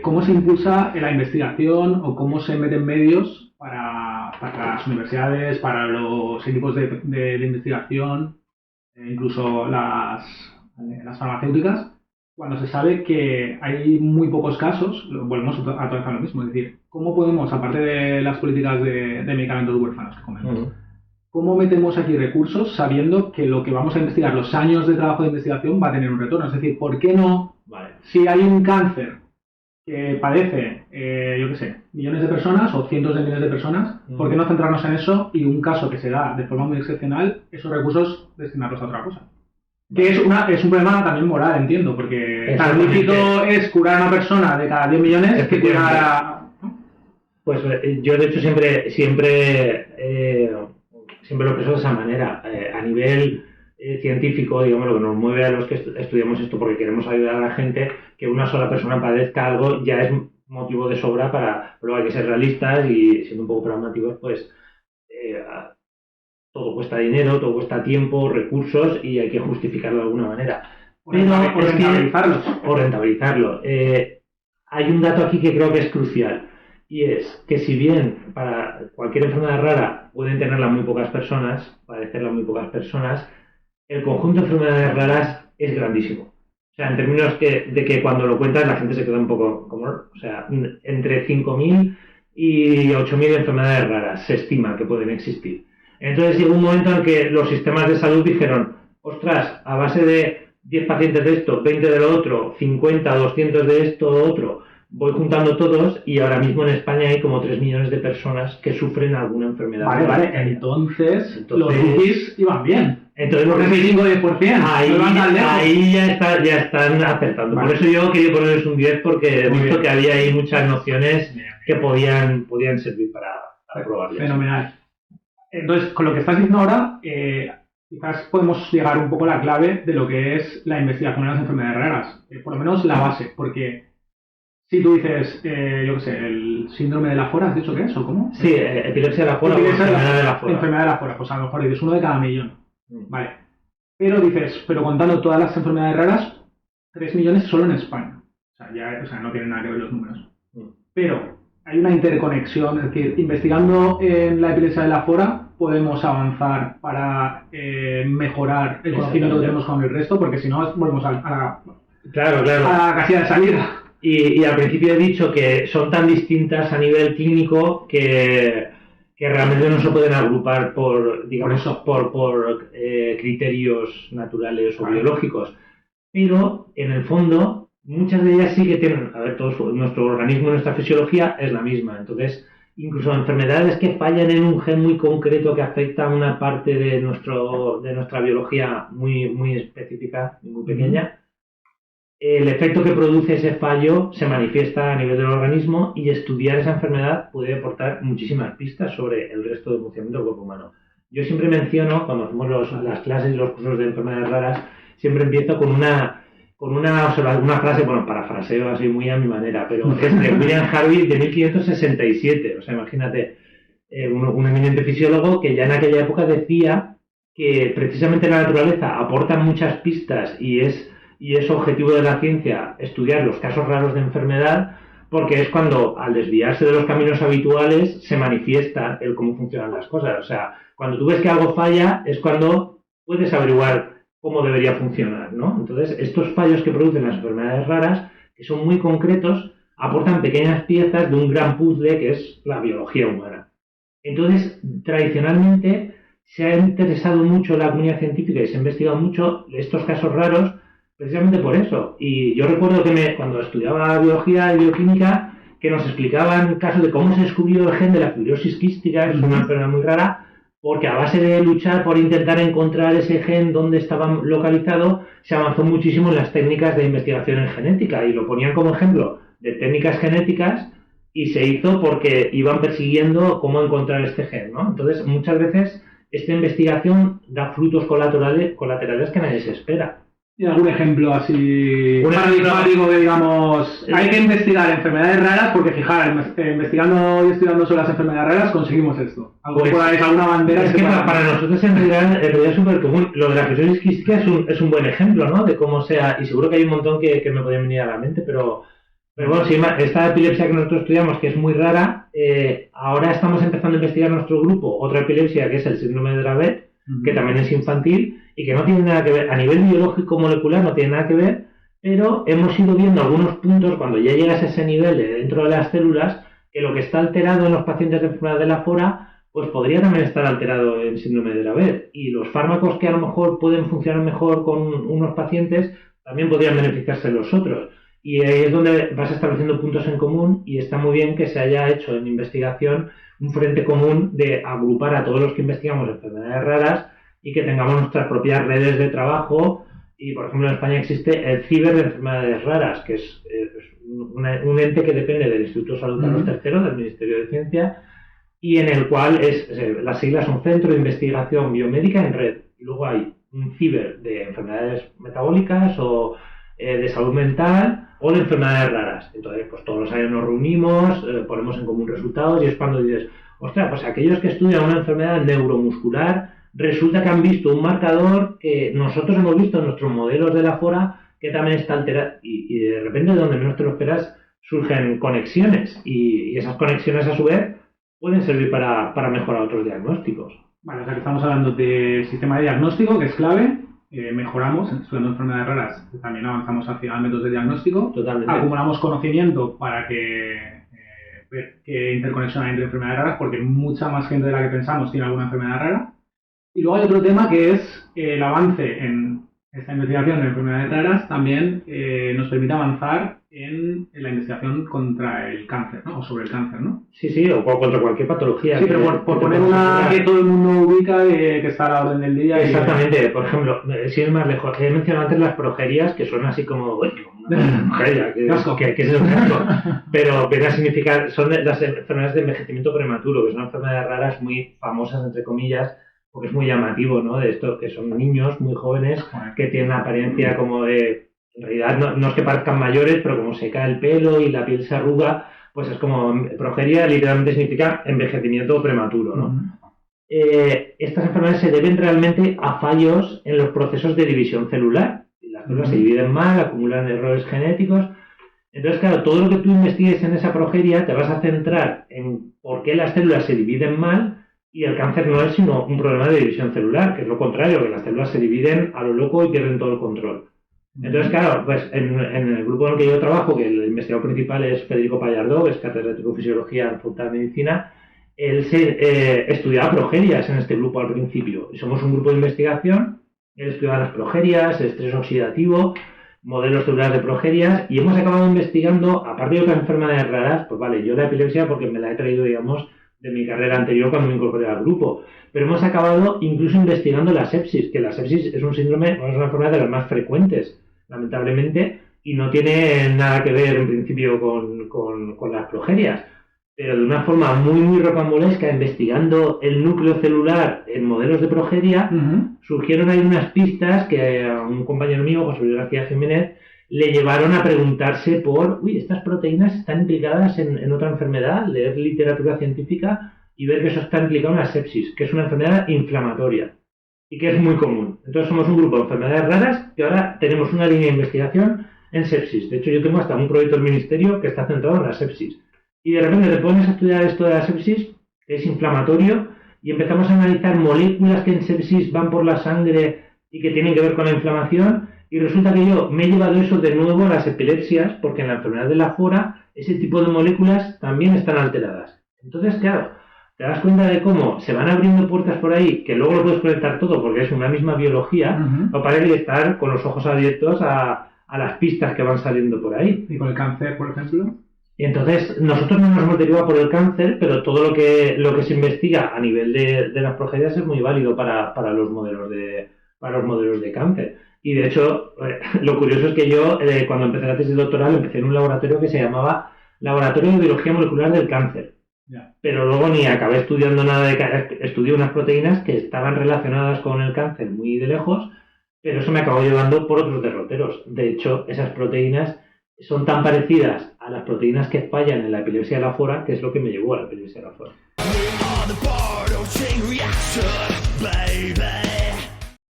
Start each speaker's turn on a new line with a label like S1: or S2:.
S1: cómo se impulsa la investigación o cómo se meten medios para las universidades, para los equipos de investigación, incluso las farmacéuticas, cuando se sabe que hay muy pocos casos. Volvemos a todo lo mismo. Es decir, ¿cómo podemos, aparte de las políticas de medicamentos huérfanos que comentas, cómo metemos aquí recursos sabiendo que lo que vamos a investigar, los años de trabajo de investigación, va a tener un retorno? Es decir, ¿por qué no? Vale. Si hay un cáncer que padece, yo qué sé, millones de personas o cientos de millones de personas, ¿por qué no centrarnos en eso y un caso que se da de forma muy excepcional, esos recursos destinarlos a otra cosa? Que es un problema también moral, entiendo, porque tan lícito es curar a una persona de cada 10 millones que curar a...
S2: Pues yo, de hecho, siempre lo expreso de esa manera. A nivel científico, digamos, lo que nos mueve a los que estudiamos esto porque queremos ayudar a la gente, que una sola persona padezca algo ya es motivo de sobra para... Pero hay que ser realistas y, siendo un poco pragmáticos, pues... todo cuesta dinero, todo cuesta tiempo, recursos, y hay que justificarlo de alguna manera.
S1: O rentabilizarlo.
S2: Hay un dato aquí que creo que es crucial, y es que si bien para cualquier enfermedad rara pueden tenerla muy pocas personas, padecerla muy pocas personas, el conjunto de enfermedades raras es grandísimo. O sea, en términos de que cuando lo cuentas la gente se queda un poco como... O sea, entre 5.000 y 8.000 enfermedades raras se estima que pueden existir. Entonces llegó un momento en que los sistemas de salud dijeron, ostras, a base de 10 pacientes de esto, 20 de lo otro, 50, 200 de esto o otro, voy juntando todos, y ahora mismo en España hay como 3 millones de personas que sufren alguna enfermedad.
S1: Vale, entonces los UCIs iban bien.
S2: Entonces
S1: los 5-10%.
S2: Ahí ya están acertando. Vale. Por eso yo quería ponerles un 10, porque he visto que había ahí muchas nociones que podían servir para probarlas.
S1: Fenomenal. Entonces, con lo que estás diciendo ahora, quizás podemos llegar un poco a la clave de lo que es la investigación en las enfermedades raras, por lo menos la base, porque si tú dices, yo qué sé, el síndrome de Lafora, ¿has dicho qué es o cómo?
S2: Sí, epilepsia de Lafora o enfermedad de Lafora.
S1: Enfermedad de Lafora, pues a lo mejor dices 1 de cada millón, vale. Pero dices, contando todas las enfermedades raras, 3 millones solo en España. O sea, no tienen nada que ver los números. Pero hay una interconexión, es decir, investigando en la epilepsia de Lafora podemos avanzar para mejorar el conocimiento que tenemos con el resto, porque si no volvemos a la casilla de salida.
S2: Y al principio he dicho que son tan distintas a nivel clínico que realmente no se pueden agrupar por criterios naturales o biológicos. Pero, en el fondo, muchas de ellas sí que tienen... A ver, nuestro organismo, nuestra fisiología es la misma. Entonces, incluso enfermedades que fallan en un gen muy concreto que afecta a una parte de nuestra biología muy específica y muy pequeña, el efecto que produce ese fallo se manifiesta a nivel del organismo, y estudiar esa enfermedad puede aportar muchísimas pistas sobre el resto del funcionamiento del cuerpo humano. Yo siempre menciono, cuando hacemos las clases y los cursos de enfermedades raras, siempre empiezo con una frase, bueno, parafraseo así muy a mi manera, pero es de William Harvey de 1567. O sea, imagínate, un eminente fisiólogo que ya en aquella época decía que precisamente la naturaleza aporta muchas pistas, y es objetivo de la ciencia estudiar los casos raros de enfermedad, porque es cuando, al desviarse de los caminos habituales, se manifiesta el cómo funcionan las cosas. O sea, cuando tú ves que algo falla, es cuando puedes averiguar cómo debería funcionar, ¿no? Entonces, estos fallos que producen las enfermedades raras, que son muy concretos, aportan pequeñas piezas de un gran puzzle que es la biología humana. Entonces, tradicionalmente, se ha interesado mucho la comunidad científica y se ha investigado mucho estos casos raros, precisamente por eso. Y yo recuerdo que cuando estudiaba biología y bioquímica, que nos explicaban casos de cómo se descubrió el gen de la fibrosis quística, que es una enfermedad muy rara, porque a base de luchar por intentar encontrar ese gen donde estaba localizado, se avanzó muchísimo en las técnicas de investigación en genética, y lo ponían como ejemplo de técnicas genéticas, y se hizo porque iban persiguiendo cómo encontrar este gen, ¿no? Entonces, muchas veces esta investigación da frutos colaterales que nadie se espera.
S1: ¿Y algún ejemplo así paradigmático que digamos, hay que investigar enfermedades raras porque, fijaros, investigando y estudiando sobre las enfermedades raras conseguimos esto? ¿Alguna bandera?
S2: Es que para nosotros en realidad es súper común. Lo de la fibrosis quística es un buen ejemplo, ¿no? De cómo sea, y seguro que hay un montón que me podrían venir a la mente, pero Pero bueno, sí, esta epilepsia que nosotros estudiamos, que es muy rara, ahora estamos empezando a investigar en nuestro grupo otra epilepsia que es el síndrome de Dravet, que también es infantil y que no tiene nada que ver, a nivel biológico molecular no tiene nada que ver, pero hemos ido viendo algunos puntos cuando ya llegas a ese nivel dentro de las células, que lo que está alterado en los pacientes de enfermedad de la FORA pues podría también estar alterado en síndrome de Dravet. Y los fármacos que a lo mejor pueden funcionar mejor con unos pacientes también podrían beneficiarse de los otros. Y ahí es donde vas estableciendo puntos en común y está muy bien que se haya hecho en investigación un frente común de agrupar a todos los que investigamos enfermedades raras y que tengamos nuestras propias redes de trabajo. Y, por ejemplo, en España existe el CIBER de enfermedades raras, que es un ente que depende del Instituto de Salud Carlos III, del Ministerio de Ciencia, y en el cual las siglas son Centro de Investigación Biomédica en Red. Y luego hay un CIBER de enfermedades metabólicas o de salud mental o de enfermedades raras. Entonces, pues todos los años nos reunimos, ponemos en común resultados y es cuando dices, ostras, pues aquellos que estudian una enfermedad neuromuscular resulta que han visto un marcador que nosotros hemos visto en nuestros modelos de la FORA que también está alterado y de repente de donde menos te lo esperas surgen conexiones y esas conexiones a su vez pueden servir para mejorar otros diagnósticos.
S1: Vale, o sea que estamos hablando de sistema de diagnóstico, que es clave, mejoramos estudiando enfermedades raras, también avanzamos hacia métodos de diagnóstico,
S2: totalmente.
S1: Acumulamos conocimiento para que ver qué interconexión hay entre enfermedades raras, porque mucha más gente de la que pensamos tiene alguna enfermedad rara. Y luego hay otro tema que es el avance en esta investigación en enfermedades raras también nos permite avanzar en la investigación contra el cáncer, ¿no? O sobre el cáncer, ¿no?
S2: Sí, o contra cualquier patología.
S1: Sí, pero por poner una que todo el mundo ubica, que está a la orden del día.
S2: Exactamente, por ejemplo, si es más lejos, he mencionado antes las progerias, que son así como, uy, una progeria, que es un casco, pero viene a significar, son las enfermedades de envejecimiento prematuro, que son enfermedades raras muy famosas, entre comillas, porque es muy llamativo, ¿no? De esto, que son niños muy jóvenes que tienen la apariencia como de, en realidad no es que parezcan mayores, pero como se cae el pelo y la piel se arruga, pues es como, progeria literalmente significa envejecimiento prematuro, ¿no? Estas enfermedades se deben realmente a fallos en los procesos de división celular. Las células se dividen mal, acumulan errores genéticos. Entonces, claro, todo lo que tú investigues en esa progeria te vas a centrar en por qué las células se dividen mal. Y el cáncer no es sino un problema de división celular, que es lo contrario, que las células se dividen a lo loco y pierden todo el control. Entonces, claro, pues en el grupo en el que yo trabajo, que el investigador principal es Federico Pallardó, que es catedrático de Fisiología en la Facultad de Medicina, él estudiaba progerias en este grupo al principio. Y somos un grupo de investigación, él estudiaba las progerias, el estrés oxidativo, modelos celulares de progerias, y hemos acabado investigando, aparte de otras enfermedades raras, pues vale, yo la epilepsia porque me la he traído, digamos, de mi carrera anterior cuando me incorporé al grupo. Pero hemos acabado incluso investigando la sepsis, que la sepsis es un síndrome, es una enfermedad de las más frecuentes, lamentablemente, y no tiene nada que ver en principio con las progerias. Pero de una forma muy, muy rocambolesca, investigando el núcleo celular en modelos de progeria, surgieron ahí unas pistas que a un compañero mío, José Luis García Jiménez, le llevaron a preguntarse por, estas proteínas están implicadas en otra enfermedad, leer literatura científica y ver que eso está implicado en la sepsis, que es una enfermedad inflamatoria y que es muy común. Entonces somos un grupo de enfermedades raras que ahora tenemos una línea de investigación en sepsis. De hecho, yo tengo hasta un proyecto del ministerio que está centrado en la sepsis. Y de repente te pones a estudiar esto de la sepsis, que es inflamatorio, y empezamos a analizar moléculas que en sepsis van por la sangre y que tienen que ver con la inflamación. Y resulta que yo me he llevado eso de nuevo a las epilepsias, porque en la enfermedad de la FORA ese tipo de moléculas también están alteradas. Entonces, claro, te das cuenta de cómo se van abriendo puertas por ahí, que luego lo puedes conectar todo porque es una misma biología, no para estar con los ojos abiertos a las pistas que van saliendo por ahí.
S1: ¿Y con el cáncer, por ejemplo?
S2: Y entonces, nosotros no nos hemos derivado por el cáncer, pero todo lo que se investiga a nivel de las progerias es muy válido para los modelos de cáncer. Y de hecho, lo curioso es que yo, cuando empecé la tesis doctoral, empecé en un laboratorio que se llamaba Laboratorio de Biología Molecular del Cáncer.
S1: Yeah.
S2: Pero luego ni acabé estudiando nada de cáncer, estudié unas proteínas que estaban relacionadas con el cáncer muy de lejos, pero eso me acabó llevando por otros derroteros. De hecho, esas proteínas son tan parecidas a las proteínas que fallan en la epilepsia de la FORA, que es lo que me llevó a la epilepsia de la FORA.